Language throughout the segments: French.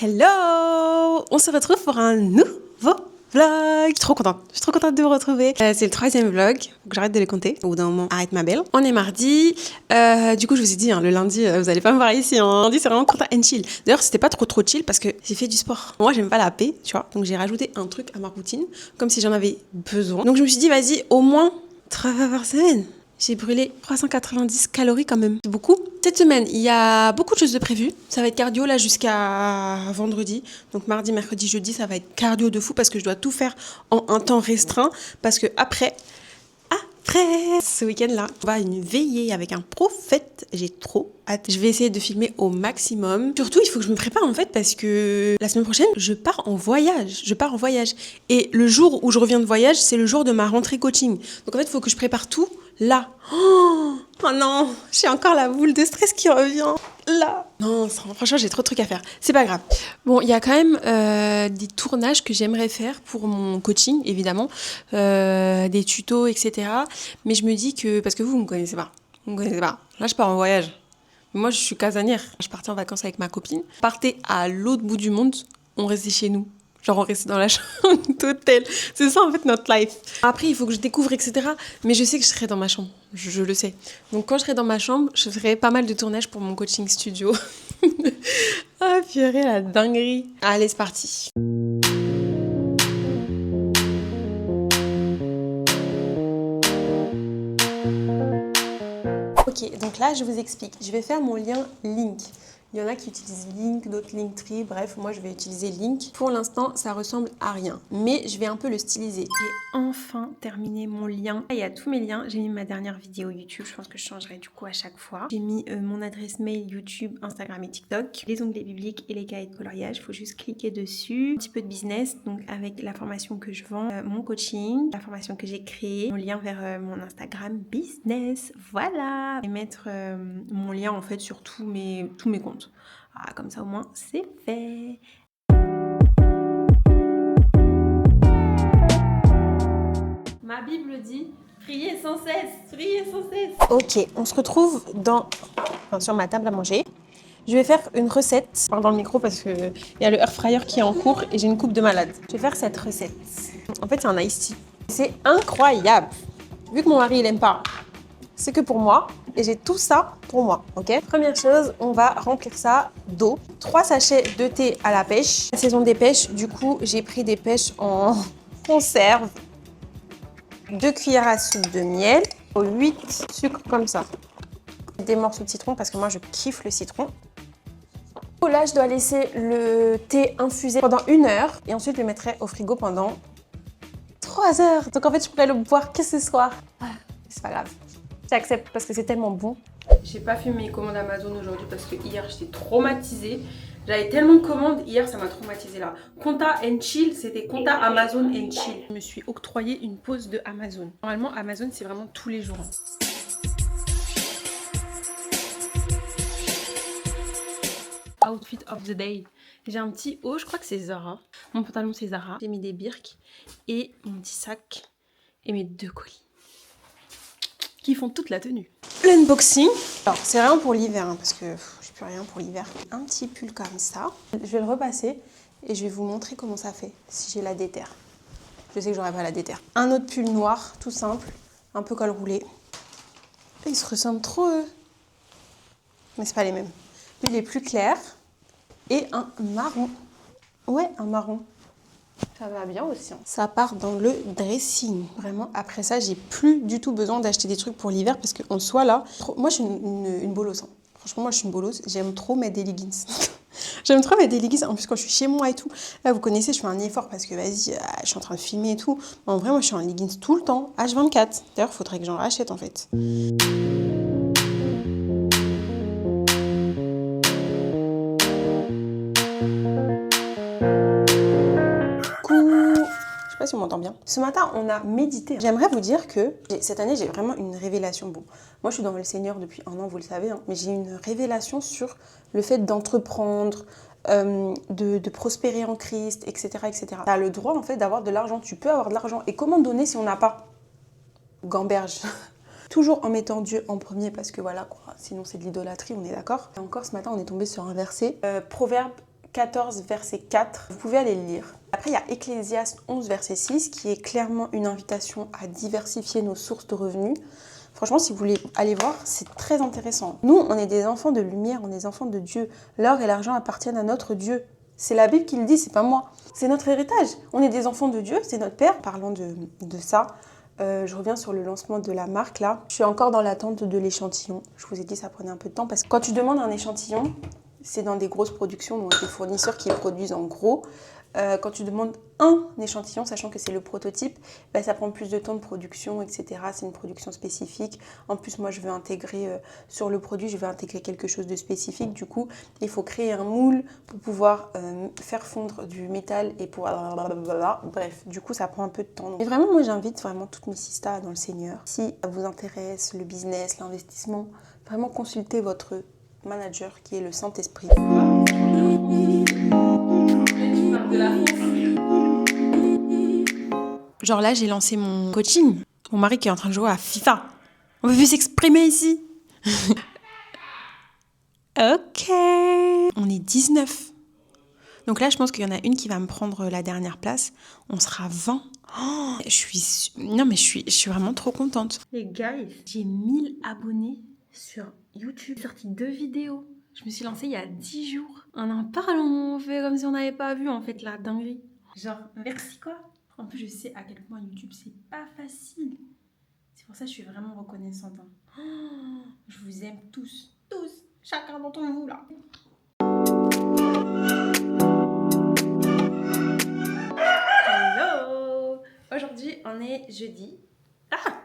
Hello! On se retrouve pour un nouveau vlog. Je suis trop contente de vous retrouver. C'est le 3e vlog, faut que j'arrête de les compter. Au bout d'un moment, arrête ma belle. On est mardi. Du coup, je vous ai dit, le lundi, vous allez pas me voir ici. Lundi, c'est vraiment content and chill. D'ailleurs, c'était pas trop chill parce que j'ai fait du sport. Moi, j'aime pas la paix, tu vois. Donc, j'ai rajouté un truc à ma routine, comme si j'en avais besoin. Donc, je me suis dit, vas-y, au moins 3 fois par semaine. J'ai brûlé 390 calories quand même. C'est beaucoup. Cette semaine, il y a beaucoup de choses de prévues. Ça va être cardio là jusqu'à vendredi. Donc mardi, mercredi, jeudi, ça va être cardio de fou parce que je dois tout faire en un temps restreint. Parce que après, ce week-end-là, on va à une veillée avec un prophète. J'ai trop hâte. Je vais essayer de filmer au maximum. Surtout, il faut que je me prépare en fait parce que la semaine prochaine, je pars en voyage. Et le jour où je reviens de voyage, c'est le jour de ma rentrée coaching. Donc en fait, il faut que je prépare tout là. Oh non, j'ai encore la boule de stress qui revient là. Non, franchement, j'ai trop de trucs à faire. C'est pas grave. Bon, il y a quand même des tournages que j'aimerais faire pour mon coaching, évidemment. Des tutos, etc. Mais je me dis que... Parce que vous me connaissez pas. Là, je pars en voyage. Moi, je suis casanière. Je partais en vacances avec ma copine. On partait à l'autre bout du monde. On restait chez nous. Genre, on restait dans la chambre d'hôtel. C'est ça, en fait, notre life. Après, il faut que je découvre, etc. Mais je sais que je serai dans ma chambre. Je le sais. Donc, quand je serai dans ma chambre, je ferai pas mal de tournages pour mon coaching studio. Ah, purée, la dinguerie. Allez, c'est parti. Ok, donc là, je vous explique. Je vais faire mon lien Link. Il y en a qui utilisent Link, d'autres Linktree. Bref, moi, je vais utiliser Link. Pour l'instant, ça ressemble à rien. Mais je vais un peu le styliser. J'ai enfin terminé mon lien. Il y a tous mes liens. J'ai mis ma dernière vidéo YouTube. Je pense que je changerai du coup à chaque fois. J'ai mis mon adresse mail YouTube, Instagram et TikTok. Les onglets bibliques et les cahiers de coloriage. Il faut juste cliquer dessus. Un petit peu de business. Donc, avec la formation que je vends, mon coaching, la formation que j'ai créée, mon lien vers mon Instagram business. Voilà. Et mettre mon lien en fait sur tous mes comptes. Ah, comme ça au moins c'est fait. Ma Bible dit priez sans cesse. Ok, on se retrouve sur ma table à manger. Je vais faire une recette. Je parle dans le micro parce qu'il y a le air fryer qui est en cours et j'ai une coupe de malade. Je vais faire cette recette. En fait, c'est un iced tea. C'est incroyable. Vu que mon mari il aime pas, c'est que pour moi. Et j'ai tout ça pour moi, ok? Première chose, on va remplir ça d'eau. 3 sachets de thé à la pêche. La saison des pêches, du coup, j'ai pris des pêches en conserve. 2 cuillères à soupe de miel. 8 sucres comme ça. Des morceaux de citron parce que moi, je kiffe le citron. Là, je dois laisser le thé infuser pendant 1 heure. Et ensuite, je le mettrai au frigo pendant 3 heures. Donc en fait, je pourrais le boire que ce soir. C'est pas grave. J'accepte parce que c'est tellement bon. J'ai pas fait mes commandes Amazon aujourd'hui parce que hier j'étais traumatisée. J'avais tellement de commandes, hier ça m'a traumatisée là. Compta and chill, c'était compta Amazon and chill. Je me suis octroyé une pause de Amazon. Normalement Amazon c'est vraiment tous les jours. Outfit of the day. J'ai un petit haut, je crois que c'est Zara. Mon pantalon c'est Zara. J'ai mis des birks et mon petit sac et mes 2 colis qui font toute la tenue. L'unboxing. Alors, c'est vraiment pour l'hiver, hein, parce que j'ai plus rien pour l'hiver. Un petit pull comme ça. Je vais le repasser et je vais vous montrer comment ça fait, si j'ai la déterre. Je sais que j'aurai pas la déterre. Un autre pull noir, tout simple, un peu col roulé. Et ils se ressemblent trop, eux. Mais c'est pas les mêmes. Lui, il est plus clair. Et un marron. Ouais, un marron. Ça va bien aussi. Ça part dans le dressing. Vraiment, après ça, j'ai plus du tout besoin d'acheter des trucs pour l'hiver parce qu'en soi, là, moi, je suis une bolosse. Hein. Franchement, moi, je suis une bolosse. J'aime trop mettre des leggings. J'aime trop mettre des leggings. En plus, quand je suis chez moi et tout, là, vous connaissez, je fais un effort parce que, vas-y, je suis en train de filmer et tout. Mais en vrai, moi, je suis en leggings tout le temps, H24. D'ailleurs, il faudrait que j'en rachète, en fait. Si on m'entend bien. Ce matin, on a médité. J'aimerais vous dire que cette année, j'ai vraiment une révélation. Bon, moi, je suis dans le Seigneur depuis 1 an, vous le savez, hein, mais j'ai une révélation sur le fait d'entreprendre, de prospérer en Christ, etc., etc. Tu as le droit, en fait, d'avoir de l'argent. Tu peux avoir de l'argent. Et comment donner si on n'a pas? Gamberge. Toujours en mettant Dieu en premier, parce que voilà, quoi. Sinon, c'est de l'idolâtrie, on est d'accord. Et encore, ce matin, on est tombé sur un verset. Proverbe 14, verset 4. Vous pouvez aller le lire. Après, il y a Ecclésiaste 11, verset 6, qui est clairement une invitation à diversifier nos sources de revenus. Franchement, si vous voulez aller voir, c'est très intéressant. Nous, on est des enfants de lumière, on est des enfants de Dieu. L'or et l'argent appartiennent à notre Dieu. C'est la Bible qui le dit, c'est pas moi. C'est notre héritage. On est des enfants de Dieu, c'est notre Père. Parlant de ça, je reviens sur le lancement de la marque là. Je suis encore dans l'attente de l'échantillon. Je vous ai dit, ça prenait un peu de temps parce que quand tu demandes un échantillon, c'est dans des grosses productions, donc des fournisseurs qui produisent en gros. Quand tu demandes un échantillon, sachant que c'est le prototype, bah, ça prend plus de temps de production, etc. C'est une production spécifique. En plus, moi, je veux intégrer sur le produit, je veux intégrer quelque chose de spécifique. Du coup, il faut créer un moule pour pouvoir faire fondre du métal et pour... Bref, du coup, ça prend un peu de temps. Et vraiment, moi, j'invite vraiment toutes mes sistas dans le Seigneur. Si ça vous intéresse, le business, l'investissement, vraiment consultez votre manager qui est le Saint-Esprit. Genre là, j'ai lancé mon coaching. Mon mari qui est en train de jouer à FIFA. On veut s'exprimer ici. Ok. On est 19. Donc là, je pense qu'il y en a une qui va me prendre la dernière place. On sera 20. Oh, non, mais je suis vraiment trop contente. Les gars, j'ai 1000 abonnés sur YouTube. J'ai sorti 2 vidéos. Je me suis lancée il y a 10 jours. On parle, on fait comme si on n'avait pas vu en fait la dinguerie. Genre, merci quoi. En plus, je sais à quel point YouTube, c'est pas facile. C'est pour ça que je suis vraiment reconnaissante. Oh, je vous aime tous, chacun d'entre vous là. Hello. Aujourd'hui, on est jeudi. Ah,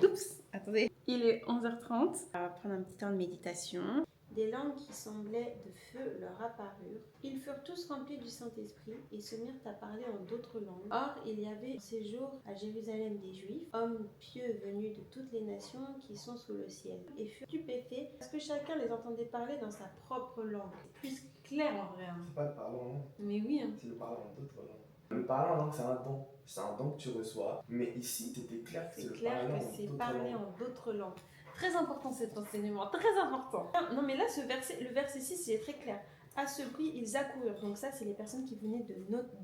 oups, attendez. Il est 11h30. On va prendre un petit temps de méditation. Des langues qui semblaient de feu leur apparurent. Ils furent tous remplis du Saint-Esprit et se mirent à parler en d'autres langues. Or, il y avait en ces jours à Jérusalem des Juifs, hommes pieux venus de toutes les nations qui sont sous le ciel, et furent stupéfaits parce que chacun les entendait parler dans sa propre langue. C'est plus clair en vrai. C'est pas le parler en langue. Mais oui. C'est le parler en d'autres langues. Le parler en langue, c'est un don. C'est un don que tu reçois. Mais ici, c'était clair que c'est le parler en d'autres langues. Parler en d'autres langues. Très important cet enseignement, très important. Non mais là, le verset 6, il est très clair. À ce prix, ils accoururent. Donc ça, c'est les personnes qui venaient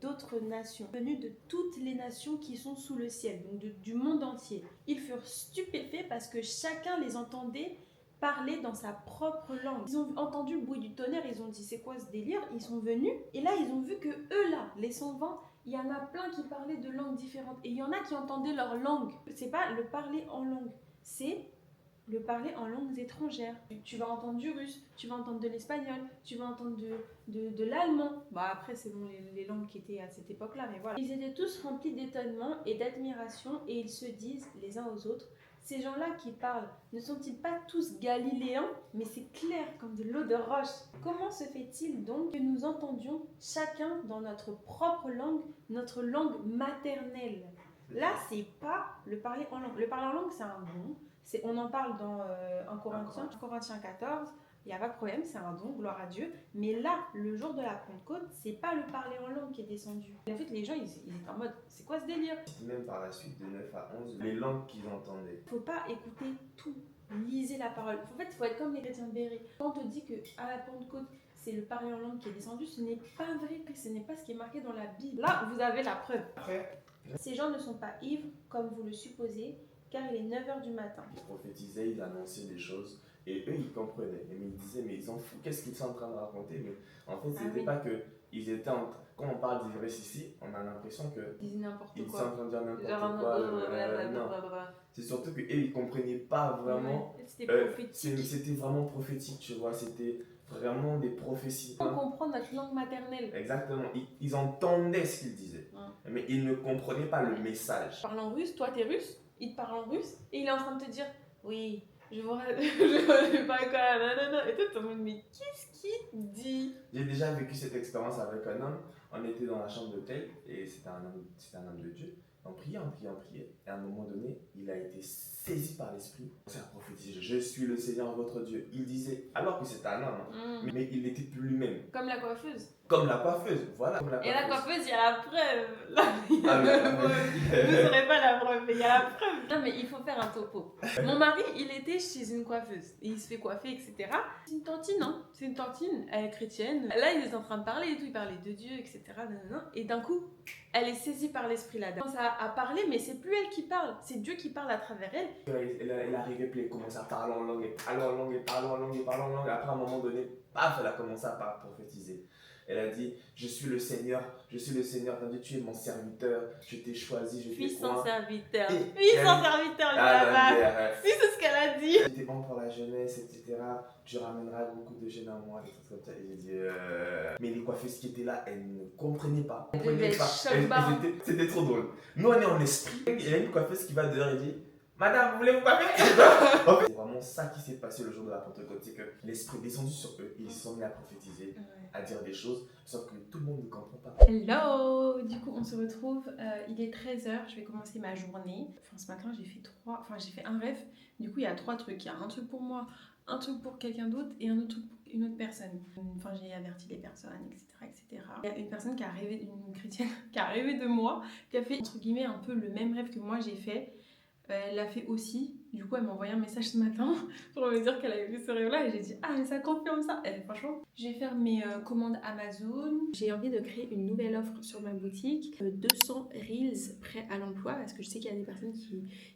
d'autres nations, venues de toutes les nations qui sont sous le ciel, donc du monde entier. Ils furent stupéfaits parce que chacun les entendait parler dans sa propre langue. Ils ont entendu le bruit du tonnerre, ils ont dit c'est quoi ce délire? Ils sont venus et là, ils ont vu que eux là, les 120, il y en a plein qui parlaient de langues différentes et il y en a qui entendaient leur langue. C'est pas le parler en langue, c'est le parler en langues étrangères. Tu vas entendre du russe, tu vas entendre de l'espagnol, tu vas entendre de l'allemand. Bah après, c'est bon, les langues qui étaient à cette époque-là, mais voilà. Ils étaient tous remplis d'étonnement et d'admiration et ils se disent les uns aux autres, ces gens-là qui parlent, ne sont-ils pas tous galiléens? Mais c'est clair comme de l'eau de roche. Comment se fait-il donc que nous entendions chacun dans notre propre langue, notre langue maternelle? Là, c'est pas le parler en langue. Le parler en langue, c'est un don. On en parle dans 1 Corinthiens 14, il n'y a pas de problème, c'est un don, gloire à Dieu. Mais là, le jour de la Pentecôte, c'est pas le parler en langue qui est descendu. Et en fait, les gens, ils étaient en mode, c'est quoi ce délire? Même par la suite, de 9 à 11, les langues qu'ils entendaient. Faut pas écouter tout. Lisez la parole. En fait, il faut être comme les chrétiens de Béret. Quand on te dit qu'à la Pentecôte, c'est le parler en langue qui est descendu, ce n'est pas vrai, que ce n'est pas ce qui est marqué dans la Bible. Là, vous avez la preuve. Après, ces gens ne sont pas ivres, comme vous le supposez, car il est 9h du matin. Ils prophétisaient, ils annonçaient des choses, et eux, ils comprenaient. Mais ils disaient, mais ils en foutent, qu'est-ce qu'ils sont en train de raconter? Mais en fait, c'était pas que ils étaient en... Quand on parle d'ivresse ici, on a l'impression que ils disent n'importe ils quoi. sont en train de dire n'importe quoi. Non. C'est surtout qu'eux, ils comprenaient pas vraiment. C'était vraiment prophétique, tu vois. C'était vraiment des prophéties. On comprend notre langue maternelle. Exactement. Ils entendaient ce qu'ils disaient, mais ils ne comprenaient pas le message. Parle en russe, toi t'es russe, il te parle en russe, et il est en train de te dire, oui, je vois pas quoi, nanana. Et toi t'es en mode, mais qu'est-ce qu'il dit? J'ai déjà vécu cette expérience avec un homme. On était dans la chambre d'hôtel et c'était un homme de Dieu. On priait. Et à un moment donné, il a été saisi par l'esprit. C'est un prophétisé, je suis le Seigneur votre Dieu. Il disait, alors que c'était un homme, mais il n'était plus lui-même. Comme la coiffeuse. Comme la coiffeuse, voilà. Comme Et la coiffeuse, il y a la preuve. Là, il y a Ah, la preuve. Vous ne saurez pas la preuve, mais il y a la preuve. Non, mais il faut faire un topo. Mon mari, il était chez une coiffeuse. Et il se fait coiffer, etc. C'est une tantine, hein. C'est une tantine, elle est chrétienne. Là, il est en train de parler et tout. Il parlait de Dieu, etc. Et d'un coup, elle est saisie par l'esprit là. Elle commence à parler, mais c'est plus elle qui parle. C'est Dieu qui parle à travers elle. Elle arrivait, puis elle commençait à parler en langue, et parler en langue, et parler en langue, et parler en langue. Après, à un moment donné, paf, elle a commencé à prophétiser. Elle a dit, je suis le Seigneur, ton Dieu, tu es mon serviteur, je t'ai choisi, je t'ai Puissant oint. serviteur. Et Puissant serviteur, là-bas. Oui, c'est ce qu'elle a dit. J'étais bon pour la jeunesse, etc. Tu ramèneras beaucoup de jeunes à moi, des trucs comme ça. Et j'ai dit, Mais les coiffeuses qui étaient là, elles ne comprenaient pas. C'était trop drôle. Nous, on est en esprit. Il y a une coiffeuse qui va dehors et dit, Madame, vous voulez vous coiffer? En fait, c'est vraiment ça qui s'est passé le jour de la Pentecôte. C'est que l'esprit est descendu sur eux et ils se sont mis à prophétiser, à dire des choses, sauf que tout le monde ne comprend pas. Hello. Du coup, on se retrouve. Il est 13h. Je vais commencer ma journée. Enfin, ce matin, j'ai fait un rêve. Du coup, il y a 3 trucs. Il y a un truc pour moi, un truc pour quelqu'un d'autre et un autre truc pour une autre personne. Enfin, j'ai averti les personnes, etc., etc. Il y a une personne qui a rêvé, une chrétienne, qui a rêvé de moi, qui a fait, entre guillemets, un peu le même rêve que moi j'ai fait. Elle l'a fait aussi. Du coup, elle m'a envoyé un message ce matin pour me dire qu'elle avait vu ce rêve-là. Et j'ai dit, ah, mais ça confirme ça. Et franchement, je vais faire mes commandes Amazon. J'ai envie de créer une nouvelle offre sur ma boutique. 200 Reels prêts à l'emploi. Parce que je sais qu'il y a des personnes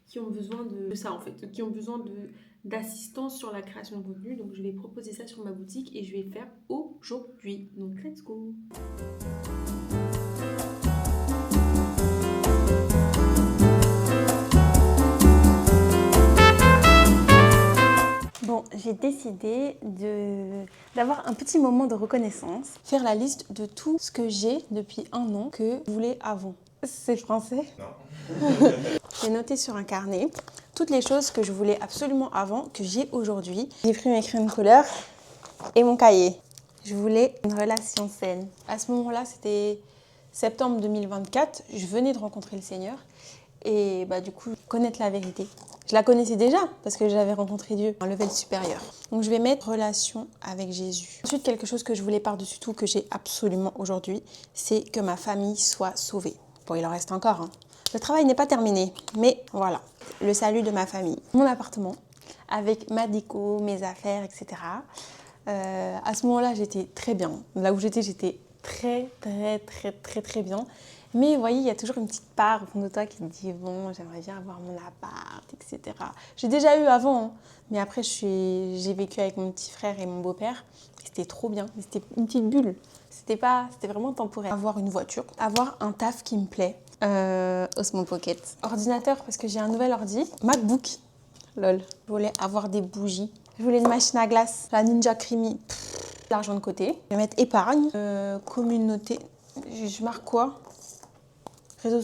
qui ont besoin de ça, en fait. Qui ont besoin d'assistance sur la création de contenu. Donc, je vais proposer ça sur ma boutique et je vais le faire aujourd'hui. Donc, let's go! Bon, j'ai décidé d'avoir un petit moment de reconnaissance, faire la liste de tout ce que j'ai depuis 1 an que je voulais avant. C'est français? Non. J'ai noté sur un carnet toutes les choses que je voulais absolument avant, que j'ai aujourd'hui. J'ai pris mes crayons de couleur et mon cahier. Je voulais une relation saine. À ce moment-là, c'était septembre 2024. Je venais de rencontrer le Seigneur. Et du coup, connaître la vérité. Je la connaissais déjà parce que j'avais rencontré Dieu à un level supérieur. Donc je vais mettre relation avec Jésus. Ensuite, quelque chose que je voulais par-dessus tout, que j'ai absolument aujourd'hui, c'est que ma famille soit sauvée. Bon, il en reste encore. Hein. Le travail n'est pas terminé, mais voilà. Le salut de ma famille. Mon appartement, avec ma déco, mes affaires, etc. À ce moment-là, j'étais très bien. Là où j'étais très, très, très, très, très bien. Mais vous voyez, il y a toujours une petite part au fond de toi qui te dit bon, j'aimerais bien avoir mon appart, etc. J'ai déjà eu avant, hein. Mais après j'ai vécu avec mon petit frère et mon beau-père. C'était trop bien, c'était une petite bulle. C'était vraiment temporaire. Avoir une voiture, avoir un taf qui me plaît, Osmo Pocket. Ordinateur parce que j'ai un nouvel ordi, MacBook, lol. Je voulais avoir des bougies. Je voulais une machine à glace, la Ninja Creamy. L'argent de côté. Je vais mettre épargne, communauté. Je marque quoi? Réseaux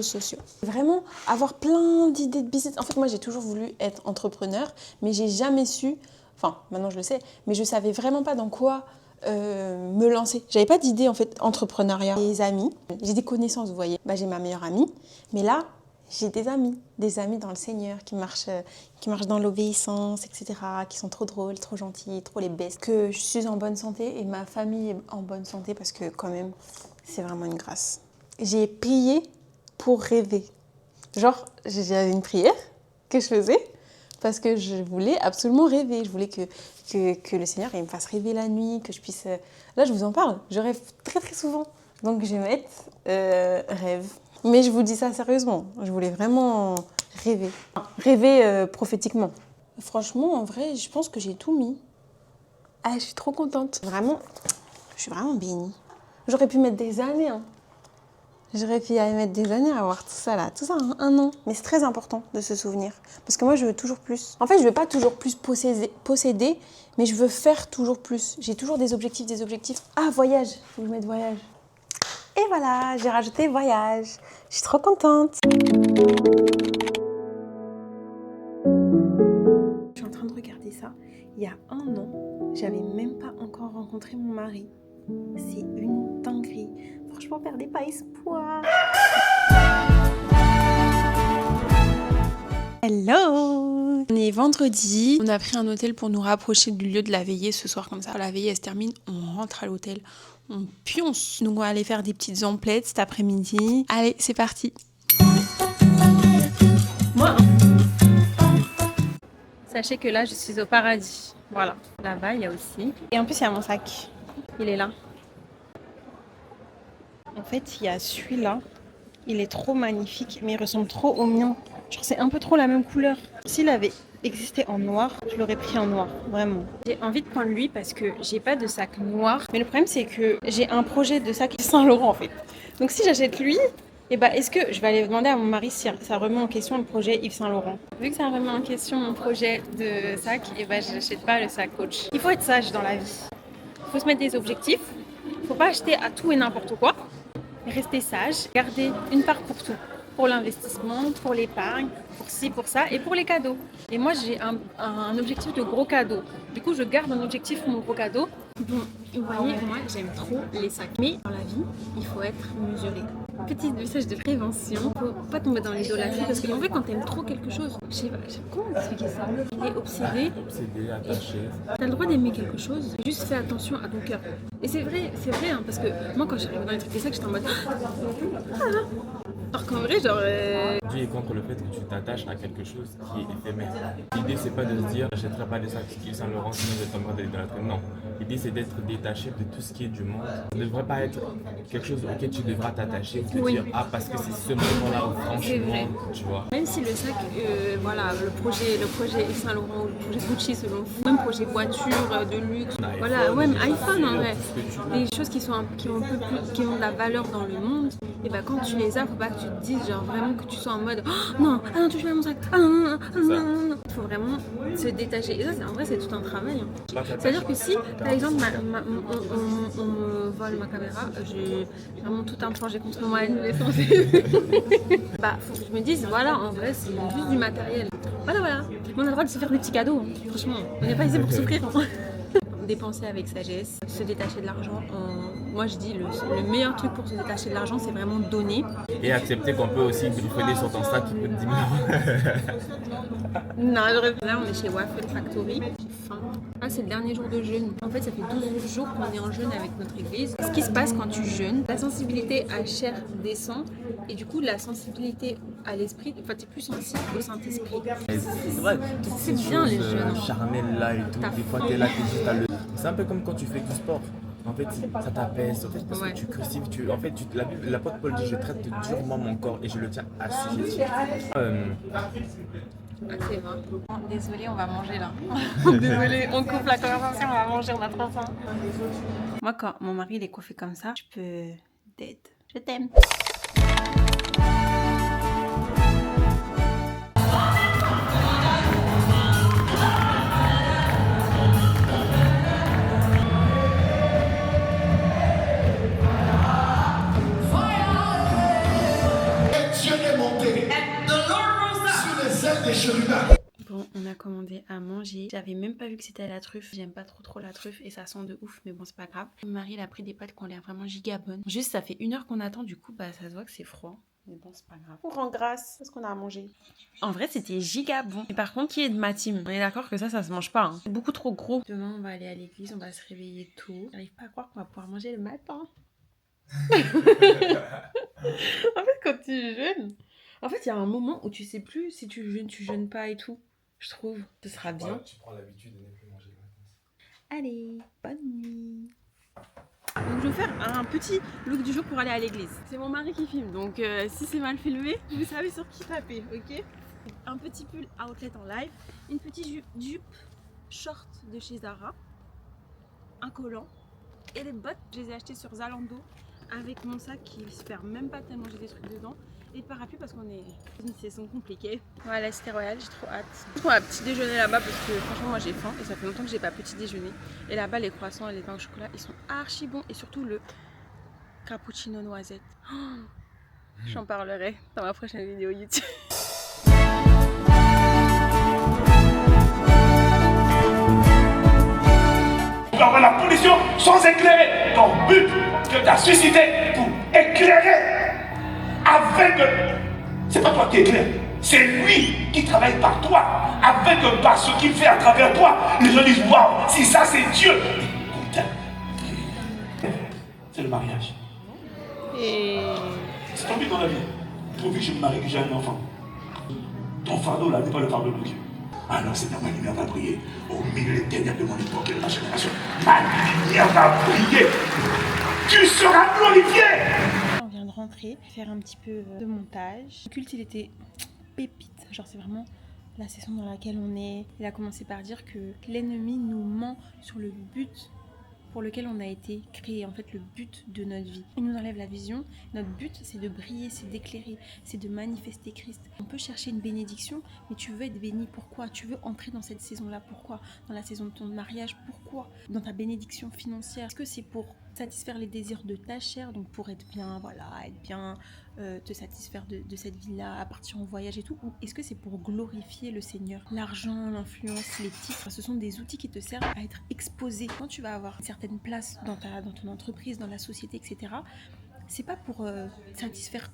sociaux. Vraiment avoir plein d'idées de business. En fait, moi, j'ai toujours voulu être entrepreneur, mais j'ai jamais su... Enfin, maintenant, je le sais, mais je savais vraiment pas dans quoi me lancer. J'avais pas d'idée, en fait, entrepreneuriat. Des amis, j'ai des connaissances, vous voyez. J'ai ma meilleure amie, mais là, j'ai des amis dans le Seigneur qui marchent dans l'obéissance, etc., qui sont trop drôles, trop gentils, trop les best. Que je suis en bonne santé et ma famille est en bonne santé parce que, quand même, c'est vraiment une grâce. J'ai prié pour rêver. Genre, j'avais une prière que je faisais parce que je voulais absolument rêver. Je voulais que le Seigneur il me fasse rêver la nuit, que je puisse... Là, je vous en parle. Je rêve très, très souvent. Donc, je vais mettre rêve. Mais je vous dis ça sérieusement. Je voulais vraiment rêver. Rêver prophétiquement. Franchement, en vrai, je pense que j'ai tout mis. Ah, je suis trop contente. Vraiment, je suis vraiment bénie. J'aurais pu mettre des années, hein. J'aurais pu y mettre des années à avoir tout ça, 1 an. Mais c'est très important de se souvenir. Parce que moi, je veux toujours plus. En fait, je veux pas toujours plus posséder, mais je veux faire toujours plus. J'ai toujours des objectifs. Ah, voyage. Il faut que je mette voyage. Et voilà, j'ai rajouté voyage. Je suis trop contente. Je suis en train de regarder ça. Il y a 1 an, j'avais même pas encore rencontré mon mari. C'est une dinguerie. Franchement, perdez pas espoir. Hello! On est vendredi. On a pris un hôtel pour nous rapprocher du lieu de la veillée ce soir comme ça. La veillée, elle se termine en rentre à l'hôtel, on pionce. Donc on va aller faire des petites emplettes cet après-midi. Allez, c'est parti. Moi. Sachez que là, je suis au paradis. Voilà. Là-bas, il y a aussi. Et en plus, il y a mon sac. Il est là. En fait, il y a celui-là. Il est trop magnifique, mais il ressemble trop au mien. Genre, c'est un peu trop la même couleur. S'il avait existé en noir, je l'aurais pris en noir, vraiment. J'ai envie de prendre lui parce que j'ai pas de sac noir. Mais le problème, c'est que j'ai un projet de sac Saint-Laurent, en fait. Donc, si j'achète lui, eh ben, est-ce que je vais aller demander à mon mari si ça remet en question le projet Yves Saint-Laurent. Vu que ça remet en question mon projet de sac, eh ben, je n'achète pas le sac Coach. Il faut être sage dans la vie. Il faut se mettre des objectifs. Il ne faut pas acheter à tout et n'importe quoi. Rester sage, garder une part pour tout. Pour l'investissement, pour l'épargne, pour ci, pour ça et pour les cadeaux. Et moi, j'ai un objectif de gros cadeaux. Du coup, je garde un objectif pour mon gros cadeau. Bon, vous voyez, moi, j'aime trop les sacs. Mais dans la vie, il faut être mesuré. Petit message de prévention, faut pas tomber dans l'idolâtrie parce qu'en fait, quand t'aimes trop quelque chose, je sais pas, comment expliquer ça? Il est obsédé. Obsédé, attaché. T'as le droit d'aimer quelque chose, juste fais attention à ton cœur. Et c'est vrai, hein, parce que moi, quand j'arrive dans les trucs des sacs, j'étais en mode. Alors qu'en vrai, genre. Dieu est contre le fait que tu t'attaches à quelque chose qui est éphémère. L'idée, c'est pas de se dire, j'achèterai pas des sacs Yves Saint-Laurent sinon je tomberai dans l'idolâtrie. Non. L'idée, c'est d'être détaché de tout ce qui est du monde. Ça ne devrait pas être quelque chose auquel tu devras t'attacher ou te dire, ah, parce que c'est ce moment-là où franchement, tu vois. Même si le sac, voilà, le projet Yves Saint-Laurent ou le projet Gucci, selon vous, même projet voiture, de luxe, voilà, ouais, mais iPhone en vrai, des choses qui ont de la valeur dans le monde, et bah quand tu les as, faut pas que tu te dises, genre vraiment que tu sois en mode, oh, non, ah non, touche pas à mon sac, ah non, non, non, non, non. Il faut vraiment se détacher. Et ça, en vrai, c'est tout un travail. Hein. C'est-à-dire que si, par exemple, on me vole ma caméra, j'ai vraiment tout un projet contre moi à nous bah, faut que je me dise, voilà, en vrai, c'est juste du matériel. Voilà. Mais on a le droit de se faire des petits cadeaux. Hein. Franchement, on n'est pas ici pour souffrir. Hein. Dépenser avec sagesse, se détacher de l'argent. Moi, je dis, le meilleur truc pour se détacher de l'argent, c'est vraiment donner. Et accepter qu'on peut aussi griffonner sur ton sac qui coûte 10 000 €. Non, là, on est chez Waffle Factory. J'ai faim. Ah, c'est le dernier jour de jeûne. En fait, ça fait 12 jours qu'on est en jeûne avec notre église. Ce qui se passe quand tu jeûnes, la sensibilité à la chair descend. Et du coup, la sensibilité à l'esprit, enfin, t'es plus sensible au Saint-Esprit. C'est vrai, toutes ces bien, choses les jeûnes. charnelles là et tout, des fois t'es là, t'es juste à le... C'est un peu comme quand tu fais du sport. En fait, ça t'apaise, en fait, parce que tu crucifies, en fait, l'apôtre Paul dit, je traite durement mon corps et je le tiens assujetti. C'est vrai. Désolée, on va manger là. Désolée, on coupe la conversation, on va manger, on a trop faim. Moi, quand mon mari il est coiffé comme ça, je peux dead. Je t'aime. Bon, on a commandé à manger. J'avais même pas vu que c'était à la truffe. J'aime pas trop la truffe et ça sent de ouf, mais bon, c'est pas grave. Mon mari, il a pris des pâtes qui ont l'air vraiment giga bonnes. Juste, ça fait 1 heure qu'on attend, du coup, bah ça se voit que c'est froid. Mais bon, c'est pas grave. On rend grâce à ce qu'on a à manger. En vrai, c'était giga bon. Et par contre, qui est de ma team? On est d'accord que ça se mange pas. Hein. C'est beaucoup trop gros. Demain, on va aller à l'église, on va se réveiller tôt. J'arrive pas à croire qu'on va pouvoir manger le matin. En fait, quand tu jeûnes, en fait, il y a un moment où tu sais plus si tu jeûnes pas et tout. Je trouve, ce sera bien. Voilà, tu prends l'habitude de ne plus manger le matin. Allez, bonne nuit. Donc je vais faire un petit look du jour pour aller à l'église. C'est mon mari qui filme, donc si c'est mal filmé, vous savez sur qui taper, ok? Un petit pull outlet en live, une petite jupe short de chez Zara, un collant et les bottes, je les ai achetées sur Zalando avec mon sac qui se perd même pas tellement j'ai des trucs dedans. Et le parapluie parce qu'on est dans une saison compliquée. Voilà, Cité Royale, j'ai trop hâte. Je prends un petit déjeuner là-bas parce que franchement moi j'ai faim et ça fait longtemps que j'ai pas petit déjeuner. Et là-bas les croissants et les pains au chocolat ils sont archi bons et surtout le cappuccino noisette. Oh, j'en parlerai dans ma prochaine vidéo YouTube. Tu vas avoir la punition sans éclairer ton but que tu as suscité pour éclairer. Avec, c'est pas toi qui éclaire, c'est lui qui travaille par toi, avec par ce qu'il fait à travers toi. Les gens disent waouh, si ça c'est Dieu. Écoute, c'est le mariage. Et... C'est ton but dans la vie. Pourvu que je me marie, que j'ai un enfant. Ton fardeau là n'est pas le fardeau de Dieu. Alors c'est à ma lumière va briller. Au milieu des ténèbres de mon époque et de ma génération. Ma lumière va briller. Tu seras glorifié. On vient de rentrer, faire un petit peu de montage. Le culte, il était pépite. Genre, c'est vraiment la session dans laquelle on est. Il a commencé par dire que l'ennemi nous ment sur le but pour lequel on a été créé, en fait le but de notre vie. Il nous enlève la vision. Notre but, c'est de briller, c'est d'éclairer, c'est de manifester Christ. On peut chercher une bénédiction, mais tu veux être béni. Pourquoi? Tu veux entrer dans cette saison-là. Pourquoi? Dans la saison de ton mariage. Pourquoi? Dans ta bénédiction financière. Est-ce que c'est pour satisfaire les désirs de ta chair, donc pour être bien, voilà, être bien, te satisfaire de cette vie-là, partir en voyage et tout, ou est-ce que c'est pour glorifier le Seigneur? L'argent, l'influence, les titres, ce sont des outils qui te servent à être exposé. Quand tu vas avoir une certaine place dans ton entreprise, dans la société, etc., c'est pas pour satisfaire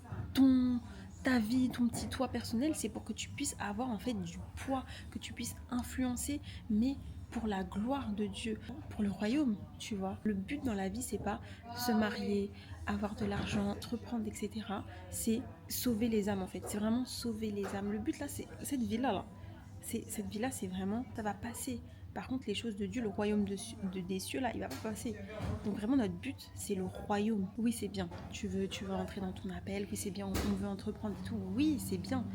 ta vie, ton petit toi personnel, c'est pour que tu puisses avoir en fait du poids, que tu puisses influencer, mais pour la gloire de Dieu, pour le royaume, tu vois. Le but dans la vie, c'est pas se marier, avoir de l'argent, entreprendre, etc. C'est sauver les âmes, en fait. C'est vraiment sauver les âmes. Le but, là, c'est cette vie-là. Cette vie-là, c'est vraiment, ça va passer. Par contre, les choses de Dieu, le royaume des cieux, là, il va pas passer. Donc vraiment, notre but, c'est le royaume. Oui, c'est bien. Tu veux entrer dans ton appel. Oui, c'est bien. On veut entreprendre et tout. Oui, c'est bien.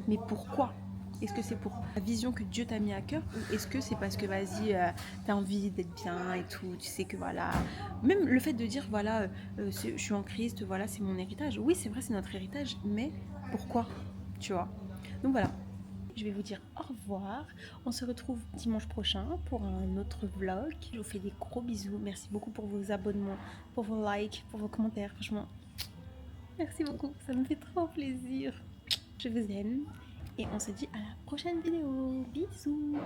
Mais pourquoi ? Est-ce que c'est pour la vision que Dieu t'a mis à cœur, ou est-ce que c'est parce que vas-y, t'as envie d'être bien et tout, tu sais que voilà, même le fait de dire voilà, je suis en Christ, voilà, c'est mon héritage. Oui, c'est vrai, c'est notre héritage, mais pourquoi, tu vois? Donc voilà, je vais vous dire au revoir. On se retrouve dimanche prochain pour un autre vlog. Je vous fais des gros bisous. Merci beaucoup pour vos abonnements, pour vos likes, pour vos commentaires. Franchement, merci beaucoup, ça me fait trop plaisir. Je vous aime. Et on se dit à la prochaine vidéo. Bisous!